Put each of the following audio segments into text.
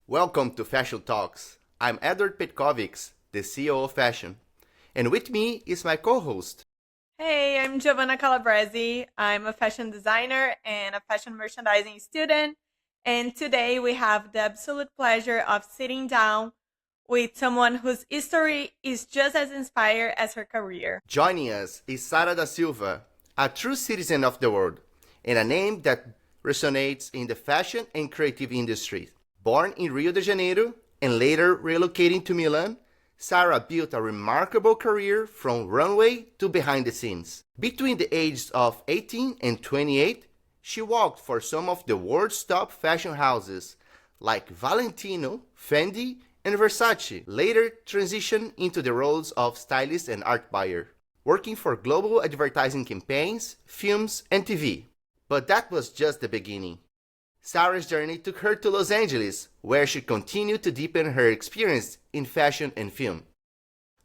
Welcome to Faxion Talks. I'm Edward Petkovicz, the CEO of Faxion, and with me is my co-host. Hey, I'm Giovanna Calabrese. I'm a fashion designer and a fashion merchandising student. And today we have the absolute pleasure of sitting down with someone whose history is just as inspired as her career. Joining us is Sara da Silva, a true citizen of the world, and a name that resonates in the fashion and creative industry. Born in Rio de Janeiro and later relocating to Milan, Sara built a remarkable career from runway to behind the scenes. Between the ages of 18 and 28, she worked for some of the world's top fashion houses like Valentino, Fendi, and Versace, later transitioned into the roles of stylist and art buyer, working for global advertising campaigns, films, and TV. But that was just the beginning. Sara's journey took her to Los Angeles, where she continued to deepen her experience in fashion and film.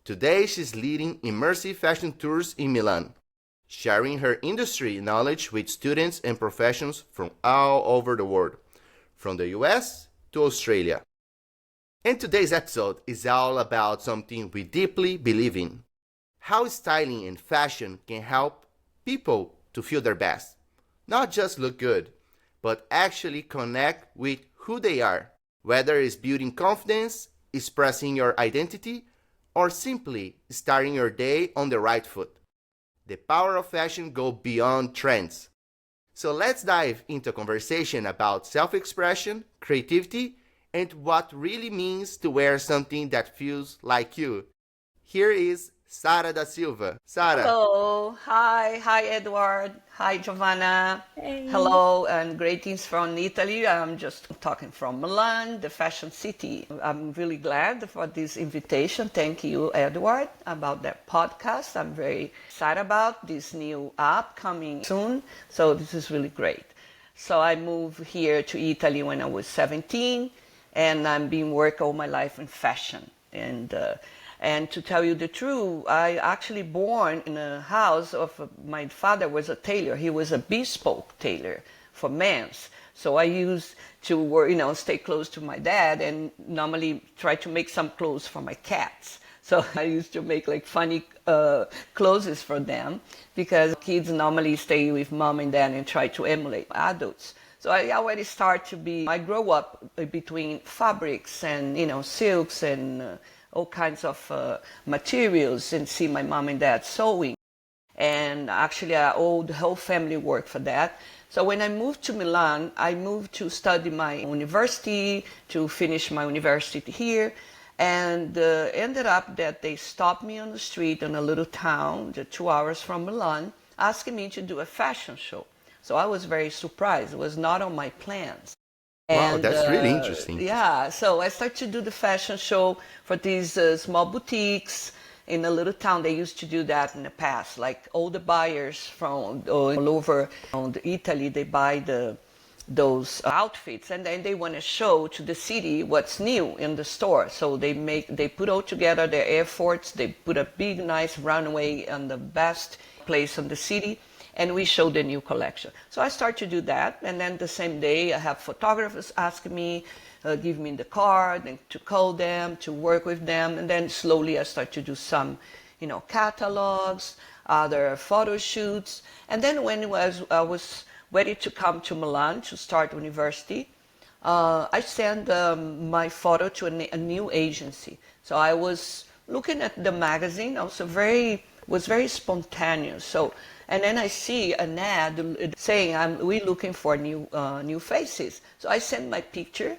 Today, she's leading immersive fashion tours in Milan, sharing her industry knowledge with students and professionals from all over the world, from the US to Australia. And today's episode is all about something we deeply believe in: how styling and fashion can help people to feel their best, not just look good, but actually connect with who they are, whether it's building confidence, expressing your identity, or simply starting your day on the right foot. The power of fashion goes beyond trends. So let's dive into a conversation about self-expression, creativity, and what really means to wear something that feels like you. Here is Sara da Silva. Sara. Hello. Hi, Edward. Hi, Giovanna. Hey. Hello, and greetings from Italy. I'm just talking from Milan, the fashion city. I'm really glad for this invitation. Thank you, Edward, about that podcast. I'm very excited about this new app coming soon. So this is really great. So I moved here to Italy when I was 17, and I've been working all my life in fashion. And to tell you the truth, I actually born in a house of my father was a tailor. He was a bespoke tailor for men's. So I used to work, stay close to my dad and normally try to make some clothes for my cats. So I used to make like funny clothes for them because kids normally stay with mom and dad and try to emulate adults. So I already I grow up between fabrics and, silks and all kinds of materials and see my mom and dad sewing. And actually, the whole family worked for that. So when I moved to Milan, I moved to study my university, to finish my university here. And ended up that they stopped me on the street in a little town, 2 hours from Milan, asking me to do a fashion show. So I was very surprised. It was not on my plans. Wow, And that's really interesting. yeah, so I started to do the fashion show for these small boutiques in a little town. They used to do that in the past, like all the buyers from all over Italy, they buy those outfits and then they want to show to the city what's new in the store. So they put all together their efforts. They put a big, nice runway on the best place in the city, and we show the new collection. So I start to do that, and then the same day I have photographers ask me, give me the card, and to call them, to work with them, and then slowly I start to do some, catalogs, other photo shoots, and then when I was ready to come to Milan to start university, I sent my photo to a new agency. So I was looking at the magazine, also was very spontaneous. So, and then I see an ad saying, "We're looking for new faces." So I send my picture,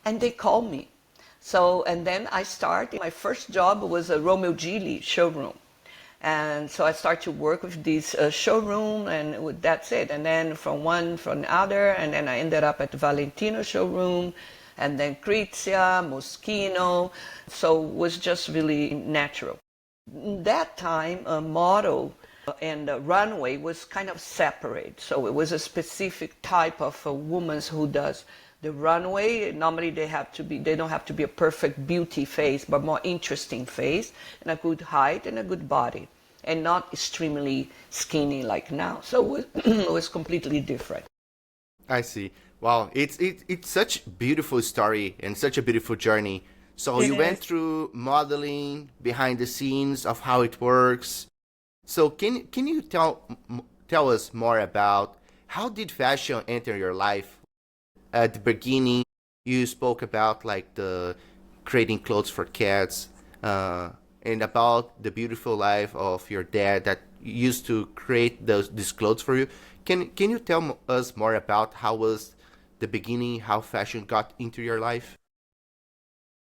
and they call me. So, and then I start. My first job was a Romeo Gilli showroom. And so I start to work with this showroom, and that's it. And then from other, and then I ended up at the Valentino showroom, and then Crizia, Moschino. So it was just really natural. That time, a model and a runway was kind of separate. So it was a specific type of a woman who does the runway. Normally they don't have to be a perfect beauty face, but more interesting face and a good height and a good body, and not extremely skinny like now. So it was completely different. I see. Wow, it's such a beautiful story and such a beautiful journey. So It you went is. through modeling, behind the scenes of how it works. So can you tell us more about how did fashion enter your life? At the beginning, you spoke about like the creating clothes for cats, and about the beautiful life of your dad that used to create these clothes for you. Can you tell us more about how was the beginning, how fashion got into your life?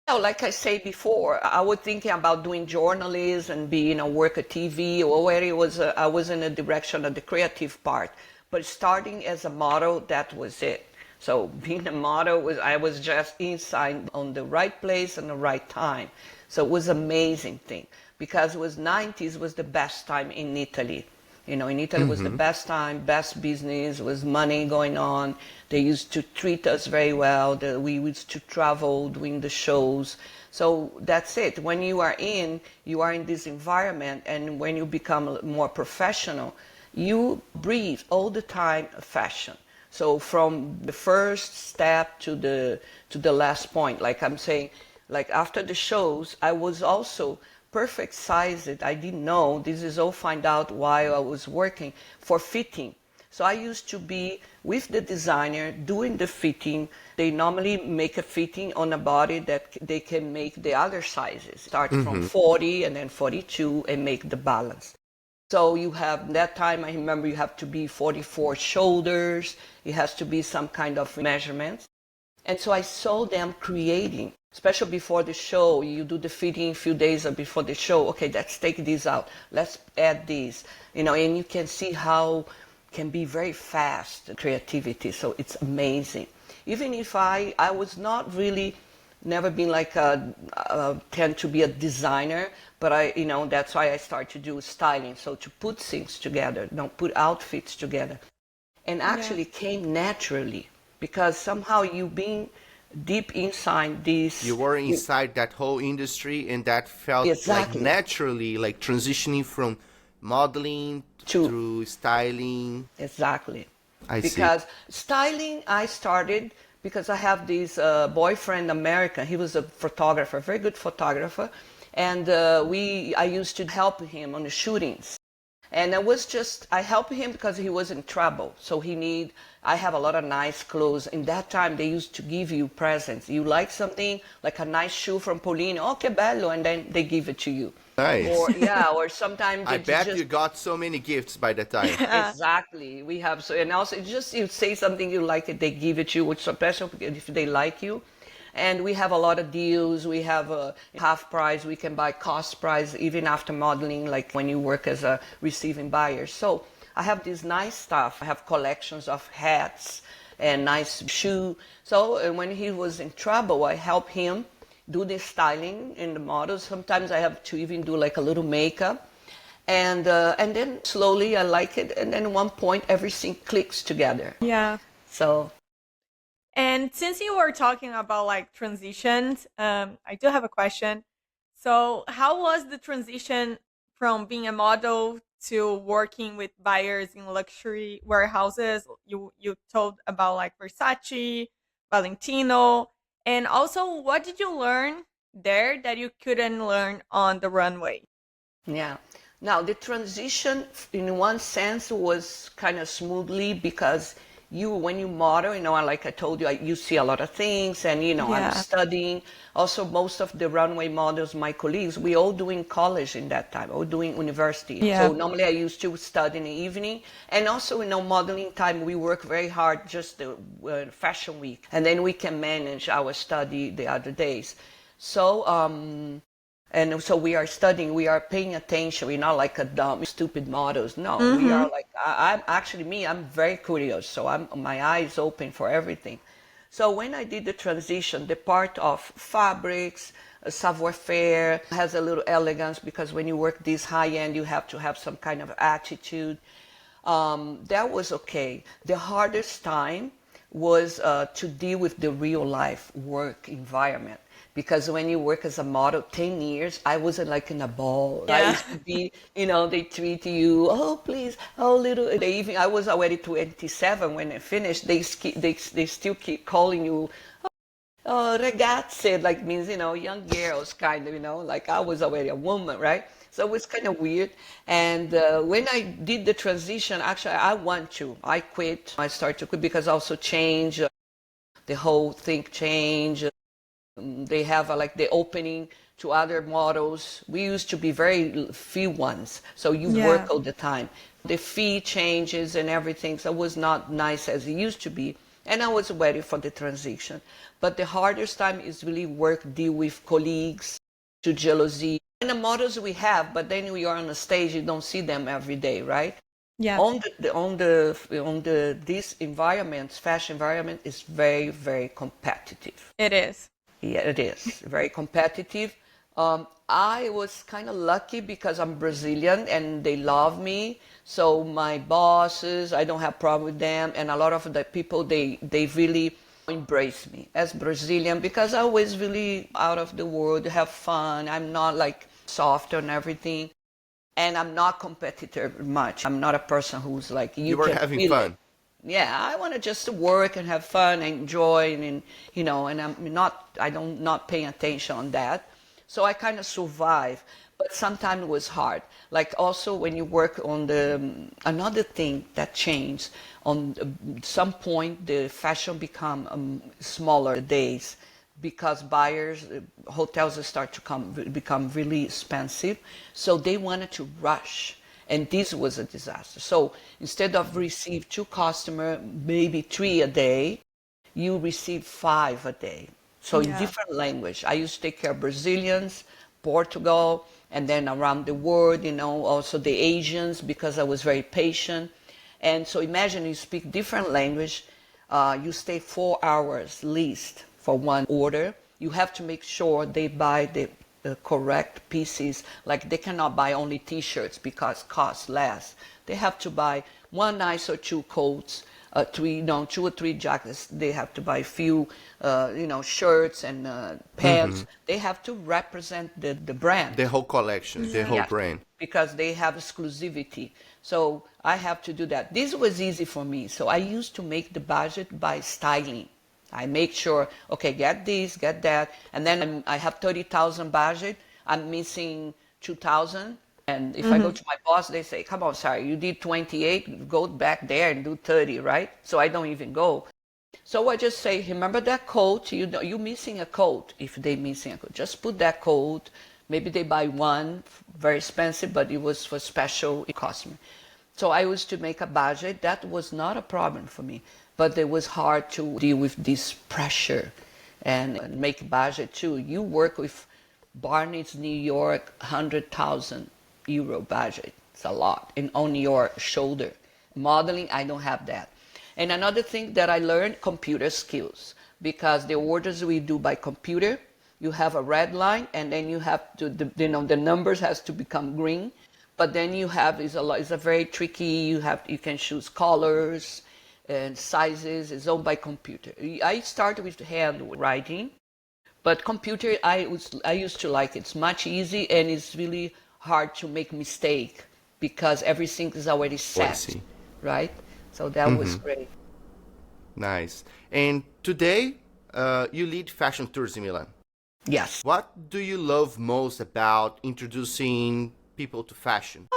Well, like I said before, I was thinking about doing journalism and being a work at TV, or where it was. I was in the direction of the creative part, but starting as a model, that was it. So being a model was I was just inside on the right place and the right time. So it was amazing thing because it was 90s was the best time in Italy. You know, in Italy was the Mm-hmm. best time, best business, was money going on. They used to treat us very well. We used to travel doing the shows. So that's it. When you are in this environment, and when you become more professional, you breathe all the time fashion. So from the first step to the last point, like I'm saying, like after the shows, I was also perfect size it. I didn't know. This is all find out while I was working for fitting. So I used to be with the designer doing the fitting. They normally make a fitting on a body that they can make the other sizes. Start from Mm-hmm. 40 and then 42 and make the balance. So you have that time, I remember you have to be 44 shoulders. It has to be some kind of measurements. And so I saw them creating, especially before the show. You do the fitting a few days before the show. Okay, let's take this out. Let's add this. You know, and you can see how can be very fast creativity. So it's amazing. Even if I was not really never been like tend to be a designer, but that's why I started to do styling. So to put things together, put outfits together, and Yeah. actually came naturally because somehow you being deep inside this. You were inside that whole industry, and that felt like Exactly. naturally, like transitioning from modeling To through styling. Exactly. I see. Because styling, I started because I have this boyfriend, American. He was a photographer, very good photographer, and I used to help him on the shootings. And I helped him because he was in trouble. So I have a lot of nice clothes. In that time, they used to give you presents. You like something, like a nice shoe from Polino, oh, que bello, and then they give it to you. Nice. Or, yeah, or sometimes I they bet just you got so many gifts by the time. Yeah. Exactly. We have so, and also just you say something you like it, they give it to you, which is special if they like you. And we have a lot of deals. We have a half price. We can buy cost price even after modeling, like when you work as a receiving buyer. So I have this nice stuff. I have collections of hats and nice shoe. So when he was in trouble, I help him do the styling in the models. Sometimes I have to even do like a little makeup and then slowly I like it, and then at one point everything clicks together. Yeah. So And since you were talking about like transitions, I do have a question. So, how was the transition from being a model to working with buyers in luxury warehouses? You told about like Versace, Valentino, and also what did you learn there that you couldn't learn on the runway? yeah. Now the transition, in one sense, was kind of smoothly because when you model, like I told you, you see a lot of things, and I'm Yeah. studying. Also, most of the runway models, my colleagues, we all doing college in that time, all doing university. So Yeah. normally I used to study in the evening, and also modeling time we work very hard just the fashion week, and then we can manage our study the other days. So and so we are studying, we are paying attention. We're not like a dumb, stupid models. No, we Mm-hmm. are like, I'm actually I'm very curious. So my eyes open for everything. So when I did the transition, the part of fabrics, savoir-faire has a little elegance because when you work this high end, you have to have some kind of attitude. That was okay. The hardest time was to deal with the real life work environment. Because when you work as a model 10 years, I wasn't like in a ball. Yeah. I used to be, they treat you, oh, please, oh, little. They even, I was already 27 when I finished. They still keep calling you, oh, ragazze, like means, young girls, kind of, like I was already a woman, right? So it was kind of weird. And when I did the transition, actually, I quit. I started to quit because also change, the whole thing changed. They have like the opening to other models. We used to be very few ones, so you work all the time. The fee changes and everything, so it was not nice as it used to be. And I was ready for the transition. But the hardest time is really deal with colleagues, to jealousy. And the models we have, but then we are on the stage, you don't see them every day, right? Yeah. This environment, fashion environment, is very, very competitive. It is. Yeah, it is very competitive. I was kind of lucky because I'm Brazilian and they love me. So my bosses, I don't have problem with them, and a lot of the people they really embrace me as Brazilian because I was really out of the world, have fun. I'm not like soft on everything, and I'm not competitive much. I'm not a person who's like you were having fun. It. Yeah, I want to just work and have fun, and enjoy, and and I'm not paying attention on that. So I kind of survive, but sometimes it was hard. Like also when you work on another thing that changed, on some point the fashion become smaller days because buyers, hotels start to become really expensive. So they wanted to rush. And this was a disaster. So instead of receive 2 customers, maybe 3 a day, you receive 5 a day. So in different language. I used to take care of Brazilians, Portugal, and then around the world, also the Asians, because I was very patient. And so imagine you speak different language, you stay 4 hours least for one order. You have to make sure they buy the correct pieces. Like they cannot buy only t-shirts because cost less. They have to buy 1 nice or 2 coats, 2 or 3 jackets. They have to buy a few shirts and pants. They have to represent the brand, the whole collection, the whole brand, because they have exclusivity. So I have to do that. This was easy for me. So I used to make the budget by styling. I make sure, okay, get this, get that, and then I have 30,000 budget. I'm missing 2,000, and if I go to my boss, they say, "Come on, Sara, you did 28, go back there and do 30, right?" So I don't even go. So I just say, remember that coat? You're missing a coat. If they're missing a coat, just put that coat. Maybe they buy one, very expensive, but it was for special customer. So I used to make a budget. That was not a problem for me. But it was hard to deal with this pressure and make budget too. You work with Barney's New York, 100,000 euro budget. It's a lot, and on your shoulder. Modeling, I don't have that. And another thing that I learned, computer skills, because the orders we do by computer, you have a red line, and then you have to, the numbers has to become green. But then you have it's a very tricky. You can choose colors and sizes. It's all by computer. I started with handwriting, but computer I used to like it. It's much easy, and it's really hard to make mistake because everything is already set, right? So that was great. Nice. And today you lead fashion tours in Milan. Yes. What do you love most about introducing people to fashion?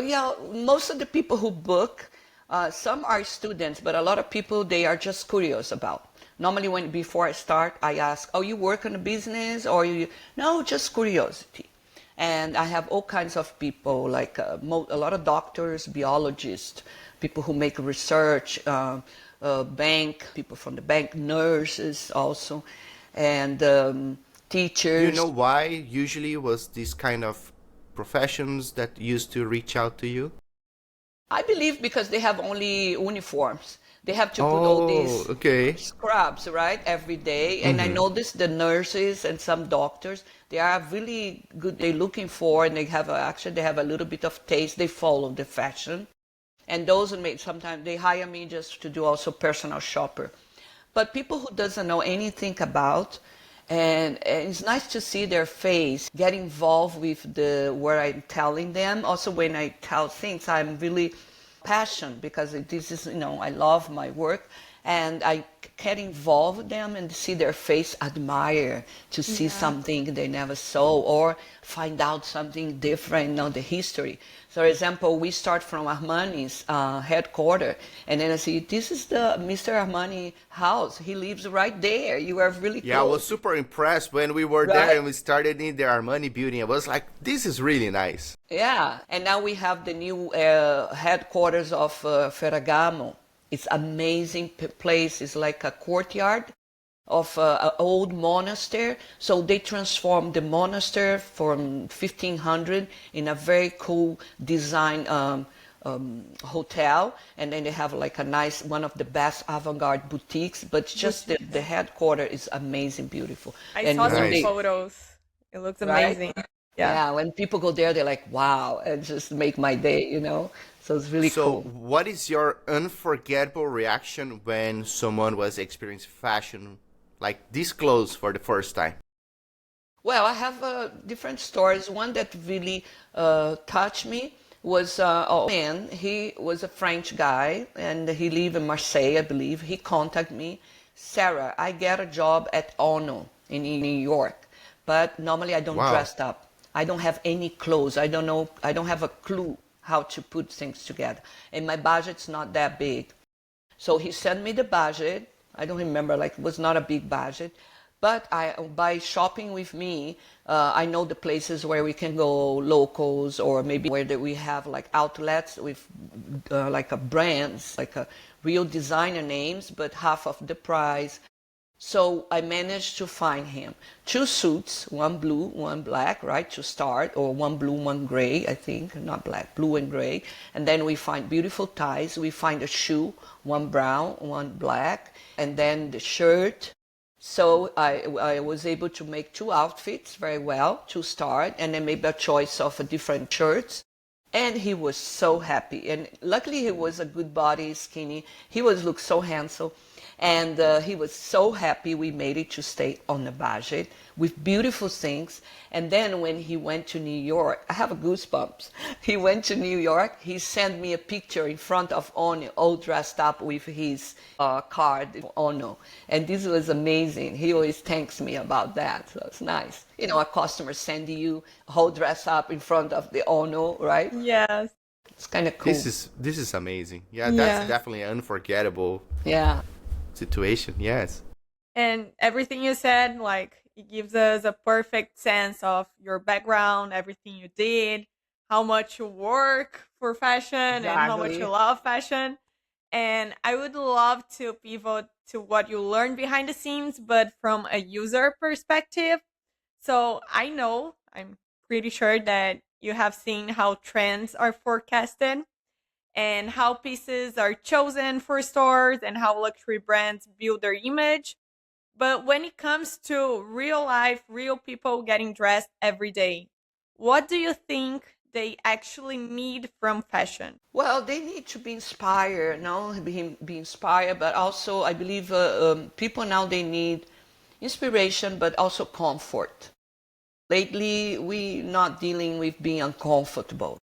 Yeah, most of the people who book, some are students, but a lot of people, they are just curious about. Normally before I start, I ask, oh, you work in a business or no, just curiosity. And I have all kinds of people, like a lot of doctors, biologists, people who make research, people from the bank, nurses also, and teachers. Do you know why usually was this kind of professions that used to reach out to you? I believe because they have only uniforms. They have to put all these scrubs, right, every day. And I noticed the nurses and some doctors, they are really good. They're looking for, and they have they have a little bit of taste. They follow the fashion. And those sometimes they hire me just to do also personal shopper. but people who doesn't know anything about, and it's nice to see their face, get involved with where I'm telling them. Also, when I tell things, I'm really passionate because this is, I love my work, and I get involved with them and see their face admire to see something they never saw or find out something different, the history. So, for example, we start from Armani's headquarters, and then I see, this is the Mr. Armani house. He lives right there. You are really close. Yeah, I was super impressed when we were there and we started in the Armani building. I was like, this is really nice. Yeah, and now we have the new headquarters of Ferragamo. It's amazing place. It's like a courtyard of an old monastery. So they transformed the monastery from 1500 in a very cool design hotel. And then they have like a nice, one of the best avant-garde boutiques. But just the headquarters is amazing, beautiful. I saw some photos. It looks amazing. Right? Yeah, when people go there, they're like, wow, and just make my day, So it's really cool. So what is your unforgettable reaction when someone was experiencing fashion like this close for the first time? Well, I have different stories. One that really touched me was a man. He was a French guy, and he lived in Marseille, I believe. He contacted me, Sara, I get a job at Ono in New York, but normally I don't dress up. I don't have any clothes. I don't know. I don't have a clue how to put things together. And my budget's not that big. So he sent me the budget. I don't remember, it was not a big budget. But by shopping with me, I know the places where we can go locals, or maybe where we have outlets with brands, a real designer names, but half of the price. So I managed to find him 2 suits, one blue, one black, right, to start, or one blue, one gray, I think, not black, blue and gray. And then we find beautiful ties. We find a shoe, one brown, one black, and then the shirt. So I was able to make 2 outfits very well to start, and then maybe a choice of different shirts. And he was so happy. And luckily he was a good body, skinny. He looked so handsome. And he was so happy we made it to stay on the budget with beautiful things. And then when he went to New York, I have goosebumps. He went to New York. He sent me a picture in front of Ono, all dressed up with his card, Ono. And this was amazing. He always thanks me about that. So it's nice. A customer sending you all dressed up in front of the Ono, right? Yes. It's kind of cool. This is amazing. Yeah, that's definitely unforgettable. Yeah. Situation, yes. And everything you said, it gives us a perfect sense of your background, everything you did, how much you work for fashion, and how much you love fashion. And I would love to pivot to what you learned behind the scenes, but from a user perspective. So I'm pretty sure that you have seen how trends are forecasted, and how pieces are chosen for stores, and how luxury brands build their image. But when it comes to real life, real people getting dressed every day, what do you think they actually need from fashion? Well, they need to be inspired, be inspired, but also I believe people now, they need inspiration, but also comfort. Lately, we're not dealing with being uncomfortable.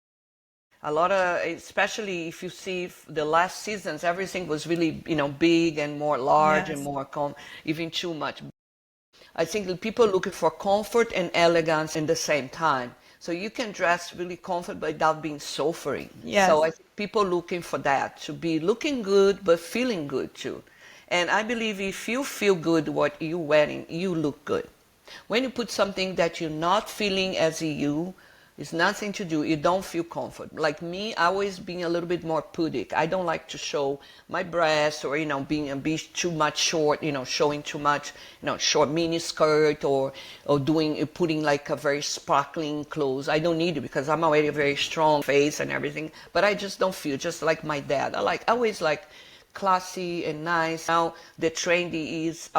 A lot of, especially if you see the last seasons, everything was really, big and more large and more, even too much. I think that people are looking for comfort and elegance in the same time. So you can dress really comfortable without being suffering. Yes. So I think people looking for that, to be looking good, but feeling good too. And I believe if you feel good what you're wearing, you look good. When you put something that you're not feeling as you, it's nothing to do. You don't feel comfort. Like me, I always being a little bit more pudic. I don't like to show my breasts, or be too much short. Showing too much. Short mini skirt, or putting a very sparkling clothes. I don't need it because I'm already a very strong face and everything. But I just don't feel, just like my dad. I always like classy and nice. Now the trendy is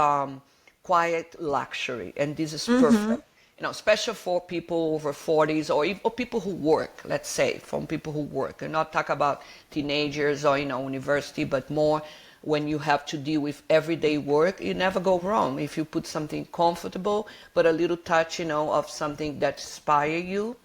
quiet luxury, and this is perfect. Especially for people over 40s, or people who work, let's say, from people who work. And not talk about teenagers or, university, but more when you have to deal with everyday work, you never go wrong. If you put something comfortable, but a little touch, of something that inspire you,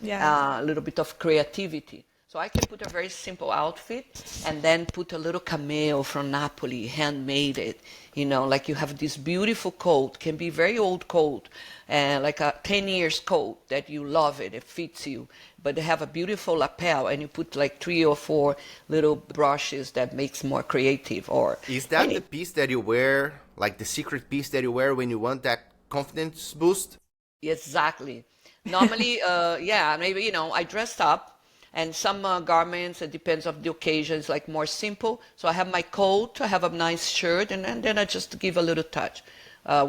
Yeah. a little bit of creativity. So I can put a very simple outfit and then put a little cameo from Napoli, handmade it. Like you have this beautiful coat, can be very old coat, like a 10 years coat that you love it fits you. But they have a beautiful lapel and you put like 3 or 4 little brushes that makes more creative. Or Is that the piece that you wear, like the secret piece that you wear when you want that confidence boost? Exactly. Normally, yeah, maybe, I dressed up and some garments, it depends on the occasion, it's like more simple. So I have my coat, I have a nice shirt, and then I just give a little touch. I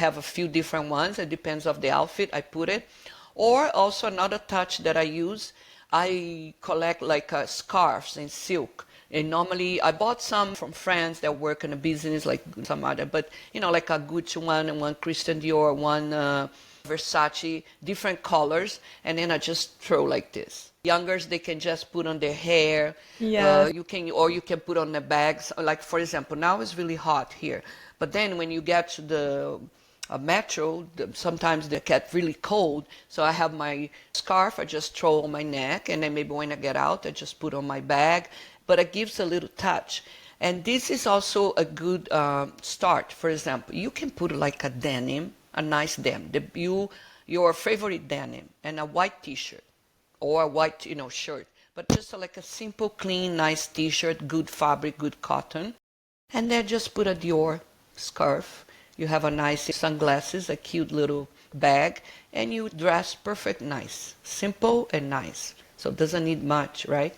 have a few different ones, it depends on the outfit, I put it. Or also another touch that I use, I collect like scarves in silk. And normally I bought some from friends that work in a business like some other, but like a Gucci one and one Christian Dior, one Versace, different colors, and then I just throw like this. Youngers, they can just put on their hair. Yes. You can put on the bags. Like for example, now it's really hot here, but then when you get to the metro, sometimes they get really cold. So I have my scarf, I just throw on my neck, and then maybe when I get out, I just put on my bag. But it gives a little touch. And this is also a good start. For example, you can put like a denim, a nice denim, your favorite denim, and a white t-shirt or a white shirt, but just like a simple, clean, nice t-shirt, good fabric, good cotton. And then just put a Dior scarf. You have a nice sunglasses, a cute little bag, and you dress perfect nice. Simple and nice. So it doesn't need much, right?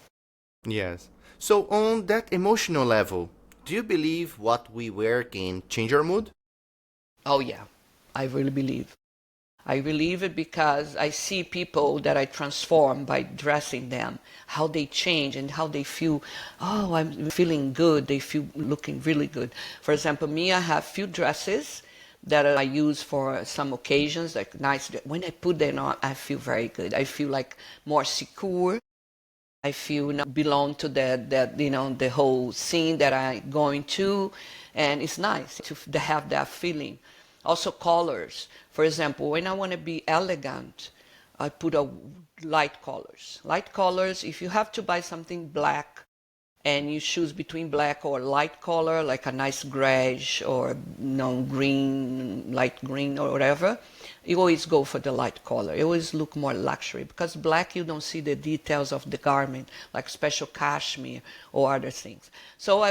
Yes. So on that emotional level, do you believe what we wear can change our mood? Oh yeah, I really believe. I believe it because I see people that I transform by dressing them, how they change and how they feel, oh, I'm feeling good, they feel looking really good. For example, me, I have few dresses that I use for some occasions, like nice. When I put them on, I feel very good. I feel like more secure. I feel belong to that the whole scene that I'm going to, and it's nice to have that feeling. Also colors. For example, when I want to be elegant, I put a light colors. Light colors, if you have to buy something black and you choose between black or light color, like a nice grayish or green, light green or whatever, you always go for the light color. You always look more luxury because black you don't see the details of the garment, like special cashmere or other things. So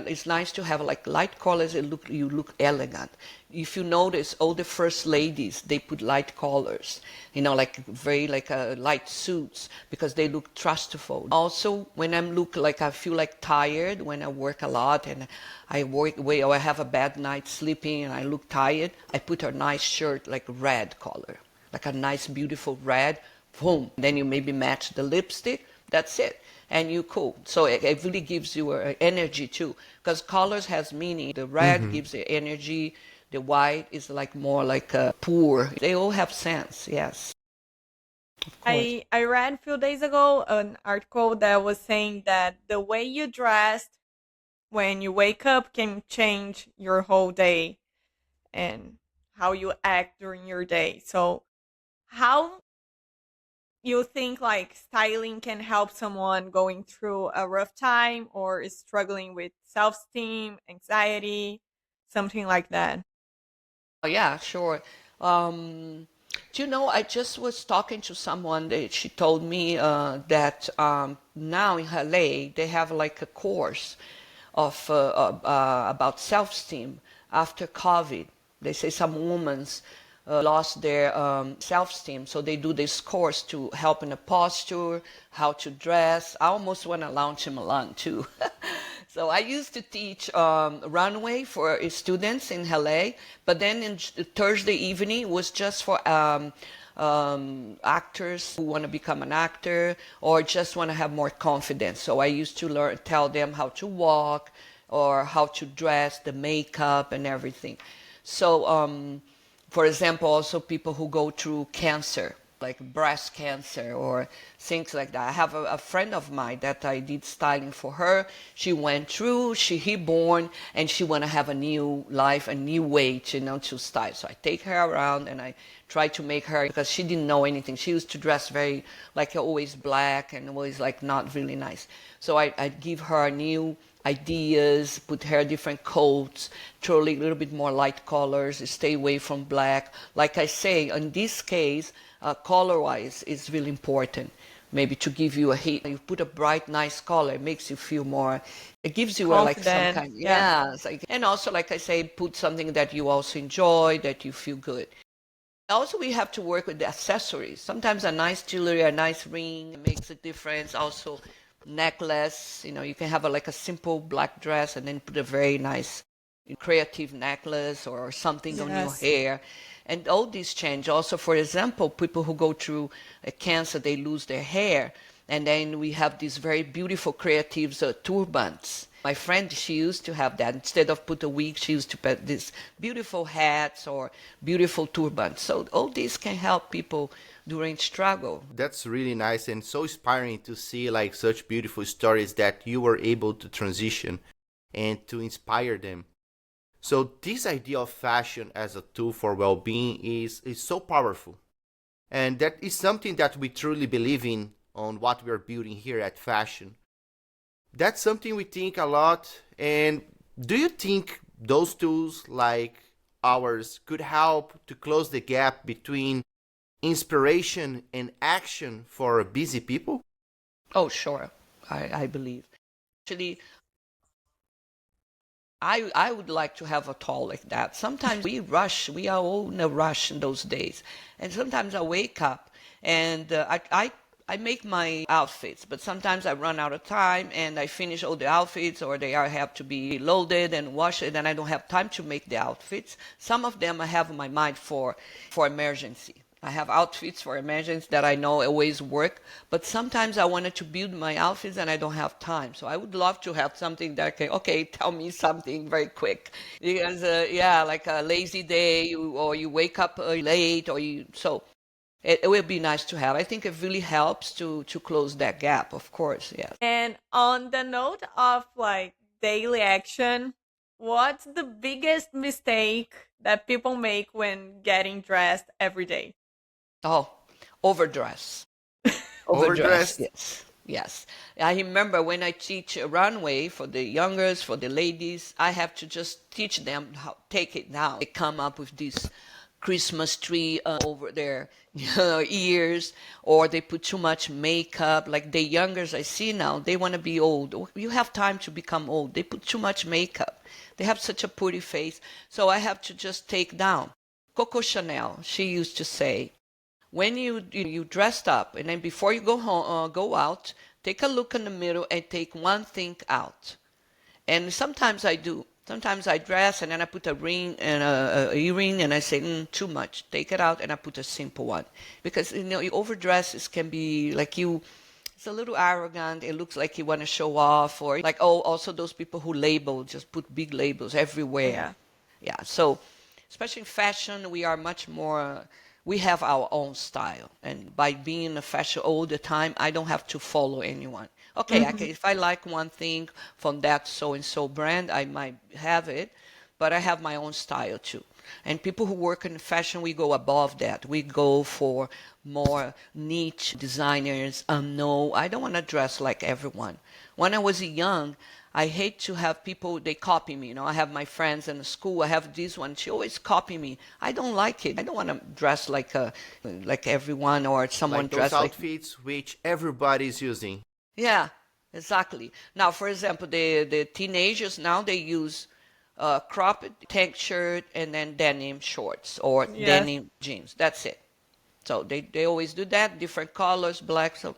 it's nice to have like light colors. You look elegant. If you notice, all the first ladies, they put light colors, like very light suits because they look trustful. Also, when I feel like tired when I work a lot and I have a bad night sleeping and I look tired, I put a nice shirt like red color, like a nice beautiful red. Boom. Then you maybe match the lipstick. That's it. And you cool. So it really gives you energy too, because colors has meaning. The red gives the energy. The white is more like a poor. They all have sense, yes. Of course. I read a few days ago an article that was saying that the way you dressed when you wake up can change your whole day and how you act during your day. So, how you think like styling can help someone going through a rough time or is struggling with self-esteem, anxiety, something like that? Oh, yeah, sure. Do you know, I just was talking to someone that she told me that now in LA they have like a course of about self-esteem after COVID. They say some women lost their self-esteem, so they do this course to help in the posture, how to dress. I almost want to launch in Milan too. So I used to teach runway for students in LA, but then in Thursday evening was just for actors who want to become an actor or just want to have more confidence. So I used to tell them how to walk or how to dress, the makeup and everything. So, for example, also people who go through cancer. like breast cancer or things like that. I have a friend of mine that I did styling for her. She went through, she reborn, and she want to have a new life, a new way to style. So I take her around and I try to make her, because she didn't know anything. She used to dress very, like always black and always like not really nice. So I give her new ideas, put her different coats, throw a little bit more light colors, stay away from black. Like I say, in this case, color-wise is really important. Maybe to give you a hit, you put a bright, nice color, it makes you feel more, it gives you like some kind, yeah. And also, like I say, put something that you also enjoy, that you feel good. Also, we have to work with the accessories. Sometimes a nice jewelry, a nice ring makes a difference. Also, necklace, you can have like a simple black dress and then put a very nice creative necklace or something on your hair. And all these change. Also, for example, people who go through a cancer, they lose their hair. And then we have these very beautiful creatives, turbans. My friend, she used to have that. Instead of put a wig, she used to put these beautiful hats or beautiful turbans. So all these can help people during struggle. That's really nice and so inspiring to see like such beautiful stories that you were able to transition and to inspire them. So this idea of fashion as a tool for well-being is so powerful. And that is something that we truly believe in on what we are building here at Faxion. That's something we think a lot. And do you think those tools like ours could help to close the gap between inspiration and action for busy people? Oh, sure. I believe. Actually, I would like to have a talk like that. Sometimes we rush. We are all in a rush in those days. And sometimes I wake up and I make my outfits, but sometimes I run out of time and I finish all the outfits, or they have to be loaded and washed, and I don't have time to make the outfits. Some of them I have in my mind for emergency. I have outfits for emergency that I know always work, but sometimes I wanted to build my outfits and I don't have time. So I would love to have something that can, okay, tell me something very quick. Because, like a lazy day, or you wake up late, so it will be nice to have. I think it really helps to close that gap, of course, yes. And on the note of like daily action, what's the biggest mistake that people make when getting dressed every day? Oh, overdress. Overdressed? Yes. I remember when I teach a runway for the youngers, for the ladies, I have to just teach them how take it down. They come up with this Christmas tree over their ears, or they put too much makeup. Like the youngers I see now, they want to be old. You have time to become old. They put too much makeup. They have such a pretty face. So I have to just take down. Coco Chanel, she used to say, when you dressed up, and then before you go out, take a look in the mirror and take one thing out. And sometimes I do. Sometimes I dress and then I put a ring and a earring and I say, too much. Take it out and I put a simple one. Because, you overdress can be like it's a little arrogant. It looks like you want to show off, or like, also those people who label, just put big labels everywhere. Yeah. So, especially in fashion, we are much more, we have our own style. And by being in fashion all the time, I don't have to follow anyone. Okay, if I like one thing from that so-and-so brand, I might have it, but I have my own style too. And people who work in fashion, we go above that. We go for more niche designers. No, I don't want to dress like everyone. When I was young, I hate to have people, they copy me. I have my friends in the school, I have this one, she always copy me. I don't like it. I don't want to dress like everyone, or someone like those dress like outfits which everybody's using. Yeah, exactly. Now, for example, the teenagers now, they use cropped tank shirt and then denim shorts or denim jeans. That's it. So they always do that, different colors, black. So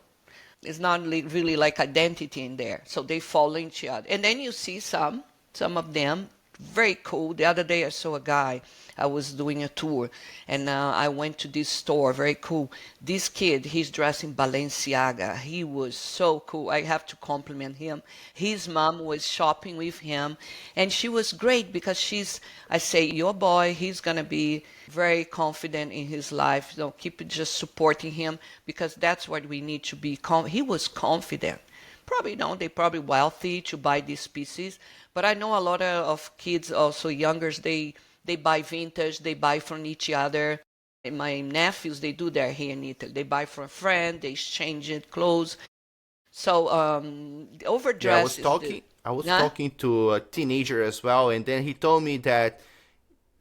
it's not really like identity in there. So they follow each other. And then you see some of them very cool. The other day I saw a guy. I was doing a tour, and I went to this store, very cool. This kid, he's dressed in Balenciaga. He was so cool. I have to compliment him. His mom was shopping with him, and she was great because I say, your boy, he's going to be very confident in his life. Keep just supporting him, because that's what we need to be. He was confident. Probably they're probably wealthy to buy these pieces, but I know a lot of kids, also youngers, they buy vintage, they buy from each other. And my nephews, they do that here in Italy. They buy from a friend, they exchange it, clothes. So overdress. Yeah, I was talking to a teenager as well, and then he told me that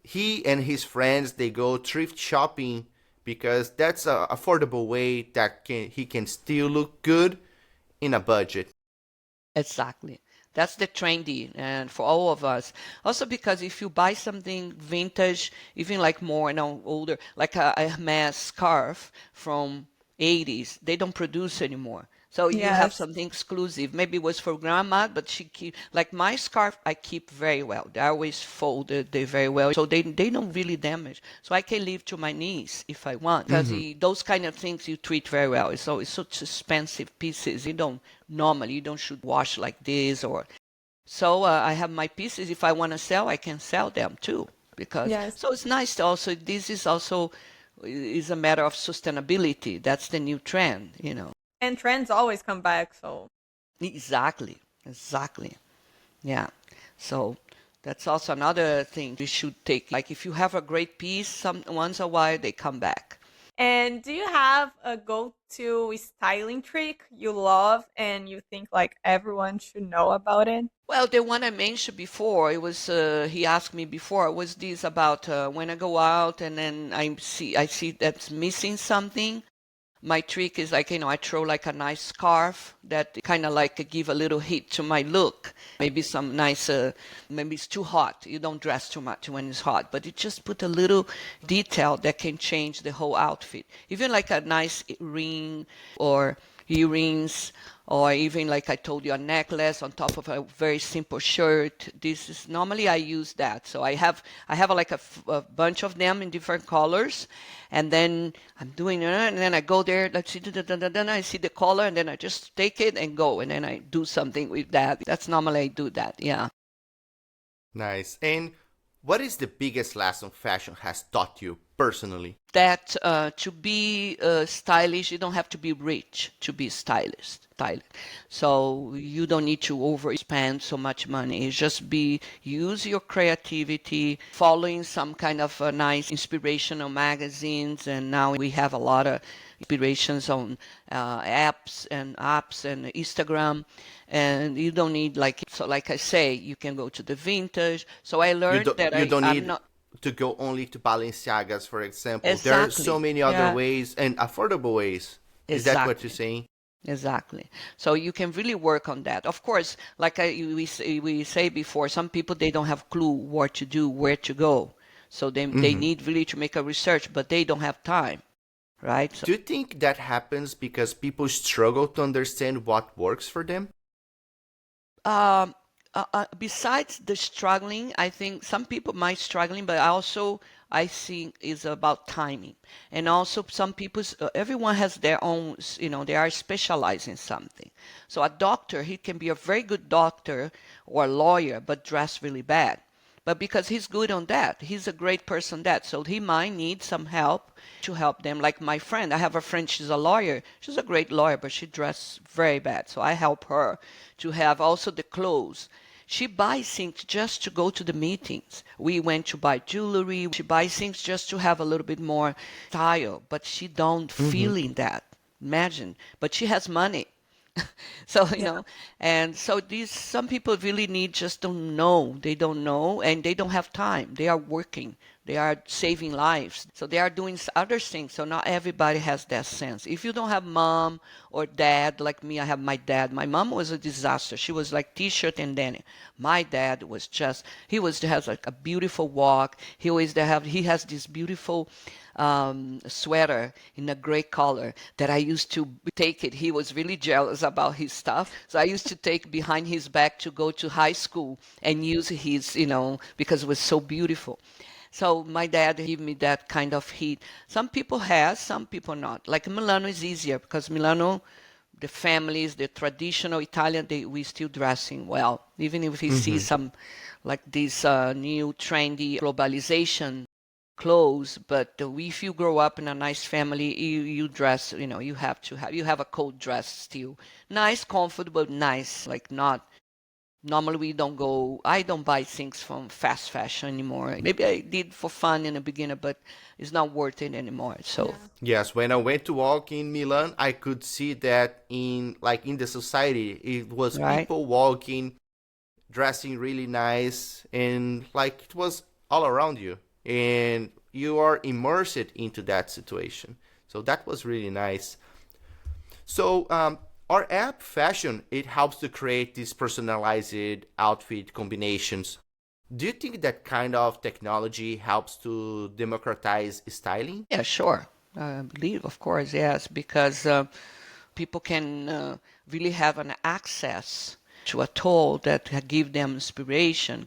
he and his friends, they go thrift shopping because that's an affordable way that he can still look good in a budget. Exactly. That's the trendy, and for all of us. Also because if you buy something vintage, even like more, older, like a Hermes scarf from 80s, they don't produce anymore. So you have Yes. something exclusive. Maybe it was for grandma, but she keep, like my scarf, I keep very well. They always folded, they very well. So they don't really damage. So I can leave to my niece if I want. Because those kind of things you treat very well. It's always such expensive pieces. Normally you don't should wash like this or so I have my pieces. If I want to sell, I can sell them too, because Yes. so it's nice to also, this is also is a matter of sustainability. That's the new trend. And trends always come back, so Exactly. Yeah. So that's also another thing we should take. Like if you have a great piece, once a while they come back. And do you have a go-to styling trick you love and you think like everyone should know about it? Well, the one I mentioned before, it was he asked me before, was this about when I go out and then I see that's missing something. My trick is like, I throw like a nice scarf that kind of like give a little hit to my look. Maybe some nice, maybe it's too hot. You don't dress too much when it's hot, but you just put a little detail that can change the whole outfit. Even like a nice ring or earrings, or even like I told you, a necklace on top of a very simple shirt. This is normally I use that. So I have like a bunch of them in different colors, and then I'm doing it, and then I go there. Let's see, then I see the color, and then I just take it and go, and then I do something with that. That's normally I do that. Yeah. Nice. And what is the biggest lesson fashion has taught you personally? That to be stylish, you don't have to be rich to be stylish. So you don't need to overspend so much money. It's just use your creativity, following some kind of nice inspirational magazines, and now we have a lot of inspirations on apps and Instagram, and you don't need like I say, you can go to the vintage. So I learned that you don't I'm need not. to go only to Balenciagas, for example. There are Exactly. so many other Yeah. ways and affordable ways. Is that what you're saying? Exactly. So you can really work on that. Of course, like we say before, some people, they don't have clue what to do, where to go. So they need really to make a research, but they don't have time, right? So, Do you think that happens because people struggle to understand what works for them? um, besides the struggling, I think some people might struggling, but also I think is about timing. And also some people, everyone has their own, they are specialized in something. So a doctor, he can be a very good doctor or a lawyer, but dress really bad. But because he's good on that, he's a great person that. So he might need some help to help them. Like my friend, I have a friend, she's a lawyer. She's a great lawyer, but she dresses very bad. So I help her to have also the clothes. She buys things just to go to the meetings. We went to buy jewelry. She buys things just to have a little bit more style, but she don't feel in that. Imagine. But she has money. So, Yeah. and so some people really need, just don't know. They don't know, and they don't have time. They are working. They are saving lives. So they are doing other things. So not everybody has that sense. If you don't have mom or dad, like me, I have my dad. My mom was a disaster. She was like T-shirt and denim. My dad was just, has like a beautiful walk. He has this beautiful sweater in a gray color that I used to take it. He was really jealous about his stuff. So I used to take behind his back to go to high school and use his, because it was so beautiful. So my dad gave me that kind of heat. Some people has, some people not. Like Milano is easier because Milano, the families, the traditional Italian, we still dressing well. Even if we see some like this new trendy globalization clothes, but if you grow up in a nice family, you dress, you have a cold dress still. Nice, comfortable, nice, like not. Normally I don't buy things from fast fashion anymore. Maybe I did for fun in the beginning, but it's not worth it anymore. So Yes, when I went to walk in Milan, I could see that in the society, it was right. people walking, dressing really nice, and like it was all around you, and you are immersed into that situation. So that was really nice. So our app Fashion, it helps to create these personalized outfit combinations. Do you think that kind of technology helps to democratize styling? Yeah, sure. I believe, of course, yes, because people can really have an access to a tool that give them inspiration,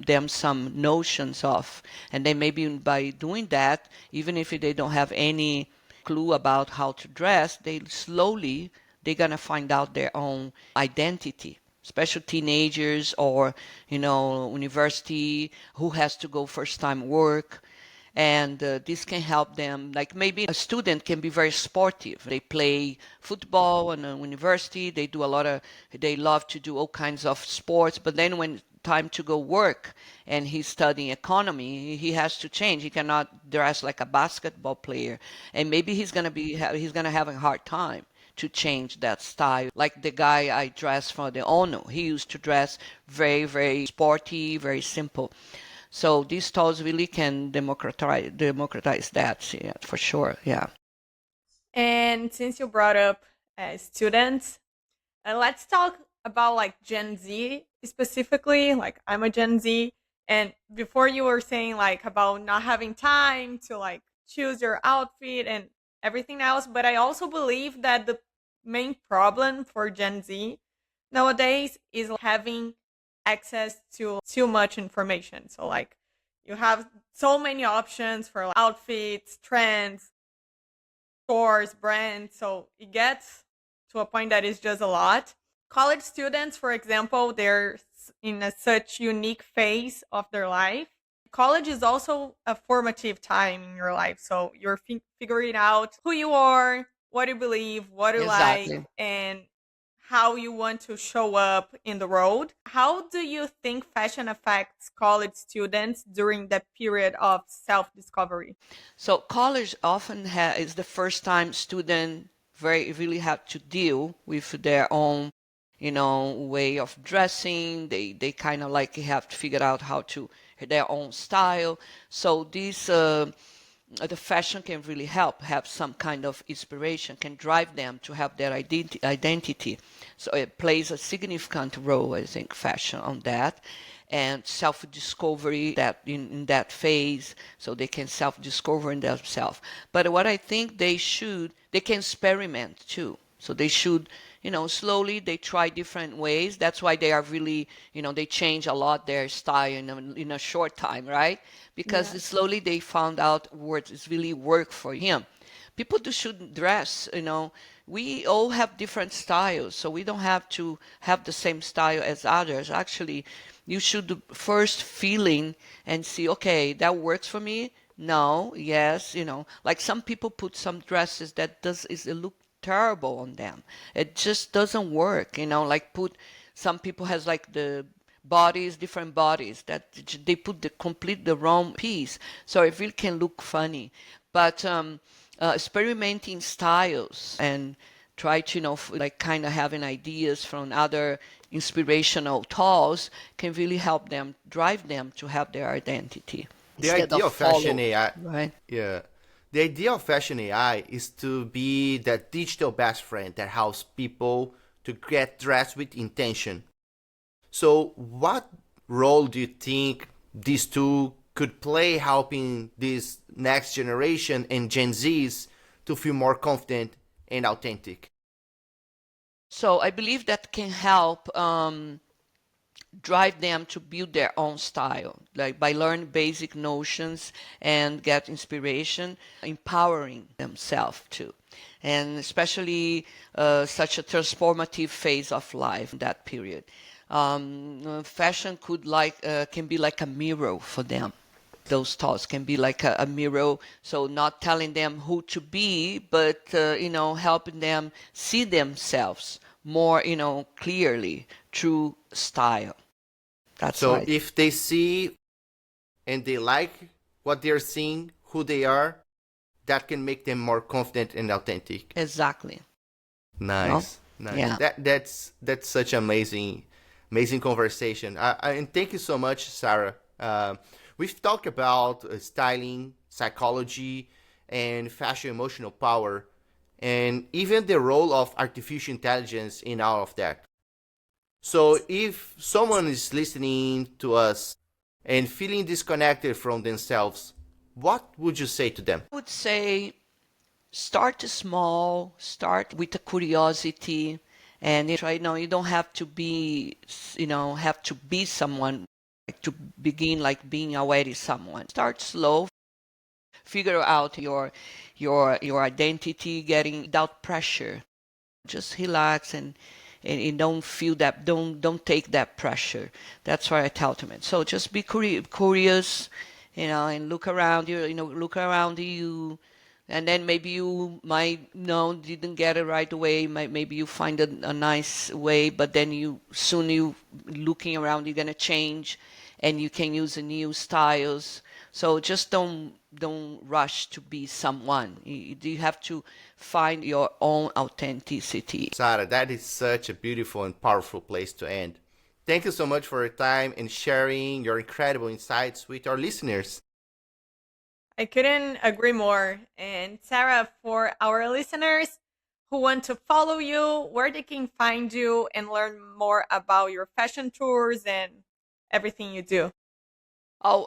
them some notions of, and then maybe by doing that, even if they don't have any clue about how to dress, they're gonna find out their own identity. Especially teenagers or university who has to go first time work, and this can help them. Like maybe a student can be very sportive. They play football in a university. They love to do all kinds of sports. But then when time to go work and he's studying economy, he has to change. He cannot dress like a basketball player, and maybe he's gonna have a hard time to change that style. Like the guy I dressed for the ONU, he used to dress very, very sporty, very simple. So these tools really can democratize that, yeah, for sure. Yeah. And since you brought up students, let's talk about like Gen Z specifically. Like I'm a Gen Z, and before you were saying like about not having time to like choose your outfit and everything else, but I also believe that the main problem for Gen Z nowadays is having access to too much information. So like you have so many options for like, outfits, trends, stores, brands. So it gets to a point that is just a lot. College students, for example, they're in such unique phase of their life. College is also a formative time in your life. So you're figuring out who you are, what you believe, what you like, Exactly. and how you want to show up in the world. How do you think fashion affects college students during that period of self-discovery? So college often is the first time student really have to deal with their own, way of dressing. They kind of like have to figure out how to their own style. So the fashion can really help have some kind of inspiration, can drive them to have their identity. So it plays a significant role, I think, fashion on that, and self-discovery that in that phase, so they can self-discover in themselves. But what I think they can experiment too. So they should, slowly they try different ways. That's why they are really, they change a lot their style in a short time, right? Because Yes. slowly they found out what is really work for him. People shouldn't dress, we all have different styles, so we don't have to have the same style as others. Actually, you should first feeling and see, okay, that works for me. No, yes, like some people put some dresses that it look terrible on them. It just doesn't work, like some people has like the bodies, different bodies that they put the wrong piece. So it really can look funny. But experimenting styles and try to, like kind of having ideas from other inspirational tools can really help them, drive them to have their identity. The instead idea of of fashion follow, AI, right? yeah. The idea of fashion AI is to be that digital best friend that helps people to get dressed with intention. So, what role do you think these two could play helping this next generation and Gen Zs to feel more confident and authentic? So I believe that can help drive them to build their own style, like by learning basic notions and get inspiration, empowering themselves too. And especially such a transformative phase of life in that period. Fashion could can be like a mirror for them. Those thoughts can be like a mirror, so not telling them who to be, but helping them see themselves more clearly through style. That's So, why. if they see and they like what they're seeing, who they are, that can make them more confident and authentic. Exactly. No. Nice, nice. Yeah. That's such amazing conversation. And thank you so much, Sarah. We've talked about styling, psychology, and fashion emotional power, and even the role of artificial intelligence in all of that. So if someone is listening to us and feeling disconnected from themselves, what would you say to them? I would say start small, start with a curiosity, and right now you don't have to be, have to be someone like to begin like being already someone. Start slow, figure out your identity, getting without pressure. Just relax and don't feel that, don't take that pressure. That's what I tell them. So just be curious, and look around you, look around you, and then maybe you might no didn't get it right away. Maybe you find a nice way, but then you soon you looking around, you're gonna change, and you can use new styles. So just don't rush to be someone. You have to find your own authenticity. Sarah, that is such a beautiful and powerful place to end. Thank you so much for your time and sharing your incredible insights with our listeners. I couldn't agree more. And Sarah, for our listeners who want to follow you, where they can find you and learn more about your fashion tours and everything you do. Oh,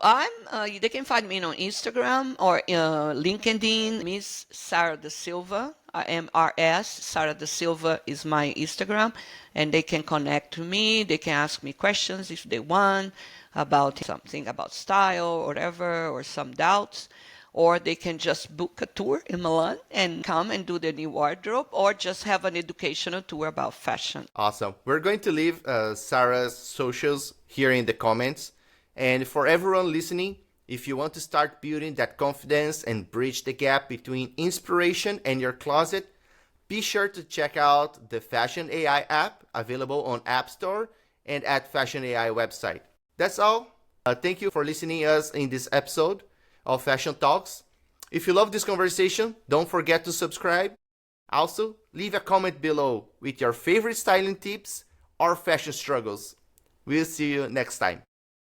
they can find me on Instagram or LinkedIn, Miss Sara da Silva, MRS. Sara da Silva is my Instagram, and they can connect to me. They can ask me questions if they want about something about style or whatever, or some doubts. Or they can just book a tour in Milan and come and do the new wardrobe, or just have an educational tour about fashion. Awesome. We're going to leave Sarah's socials here in the comments. And for everyone listening, if you want to start building that confidence and bridge the gap between inspiration and your closet, be sure to check out the Fashion AI app available on App Store and at Fashion AI website. That's all. Thank you for listening to us in this episode of Fashion Talks. If you love this conversation, don't forget to subscribe. Also, leave a comment below with your favorite styling tips or fashion struggles. We'll see you next time.